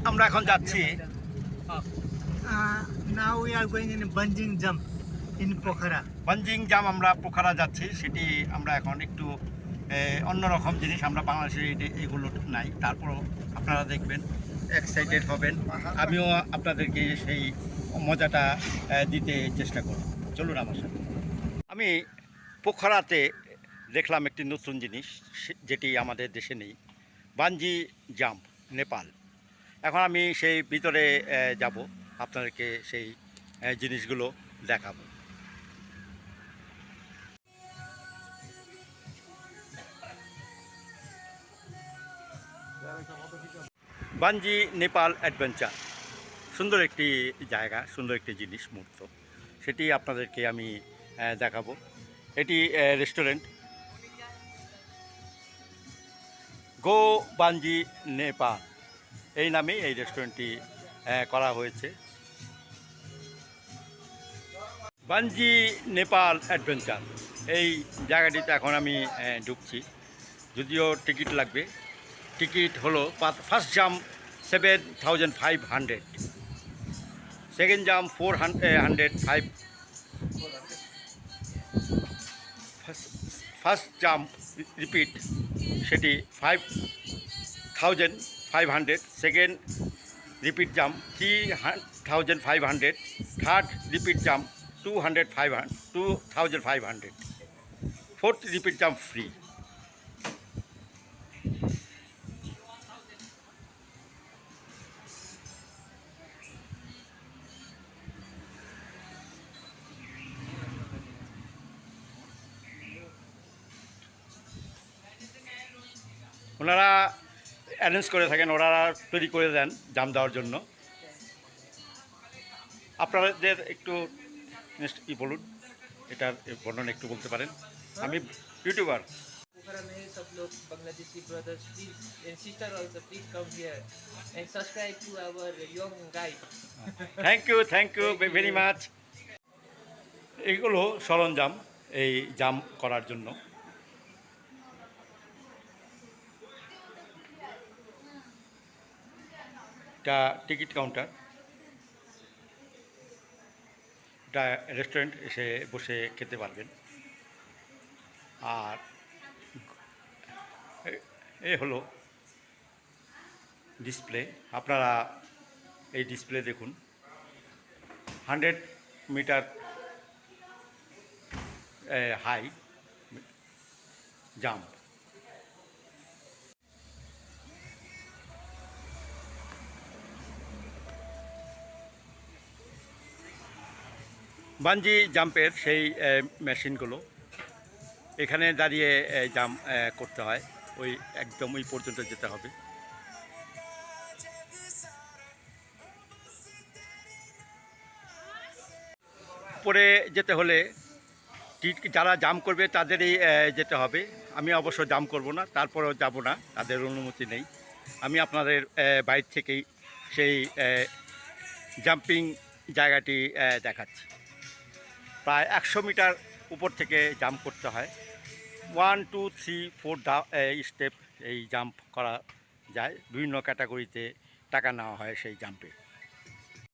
আমরা এখন যাচ্ছি Now we are going in a bungee jump in Pokhara. বাঞ্জিং জাম আমরা পোখারা যাচ্ছি সেটি আমরা এখন একটু অন্যরকম জিনিস আমরা বাংলাদেশে এগুলো নাই তারপরও আপনারা দেখবেন এক্সাইটেড হবেন আমিও আপনাদেরকে সেই মজাটা দিতে চেষ্টা করব চলুন আমার সাথে আমি পোখরাতে দেখলাম একটি নতুন জিনিস যেটি আমাদের দেশে নেই বাঞ্জি জাম্প নেপাল এখন আমি সেই ভিতরে যাব আপনাদেরকে সেই জিনিসগুলো দেখাবো বাঞ্জি নেপাল অ্যাডভেঞ্চার সুন্দর একটি জায়গা সুন্দর একটি জিনিস মুহূর্ত সেটি আপনাদেরকে আমি দেখাবো এটি রেস্টুরেন্ট গো বাঞ্জি নেপাল এই নামেই এই রেস্টুরেন্টটি করা হয়েছে বাঞ্জি নেপাল অ্যাডভেঞ্চার এই জায়গাটিতে এখন আমি ঢুকছি যদিও টিকিট লাগবে টিকিট হলো first jump 7,500 second jump 405 first jump repeat সেটি 5,500 second repeat jump 3,500 third repeat jump 2,500 fourth repeat jump free ওনারা অ্যারেঞ্জ করে থাকেন ওনারা তৈরি করে দেন জাম দেওয়ার জন্য আপনাদের একটু কি বলুন এটার বর্ণনা একটু বলতে পারেন আমি YouTuber Pokhara mein sab log Bangladeshi brothers please and sister also please come here and subscribe to our young guy. Thank you very much এগুলো সরঞ্জাম এই জাম করার জন্য এটা টিকিট কাউন্টার এটা রেস্টুরেন্ট এসে বসে খেতে পারবেন আর এ হলো ডিসপ্লে আপনারা এই ডিসপ্লে দেখুন 100 মিটার হাই জাম্প বাঞ্জি জাম্পের সেই মেশিনগুলো এখানে দাঁড়িয়ে জাম্প করতে হয় ওই একদম ওই পর্যন্ত যেতে হবে পরে যেতে হলে যারা জাম্প করবে তাদেরই যেতে হবে আমি অবশ্য জাম্প করব না তারপরেও যাব না তাদের অনুমতি নেই আমি আপনাদের বাইরে থেকেই সেই জাম্পিং জায়গাটি দেখাচ্ছি প্রায় 100 মিটার উপর থেকে জাম্প করতে হয় 1 2 3 4 স্টেপ এই জাম্প করা যায় বিভিন্ন ক্যাটাগরিতে টাকা নেওয়া হয় সেই জাম্পে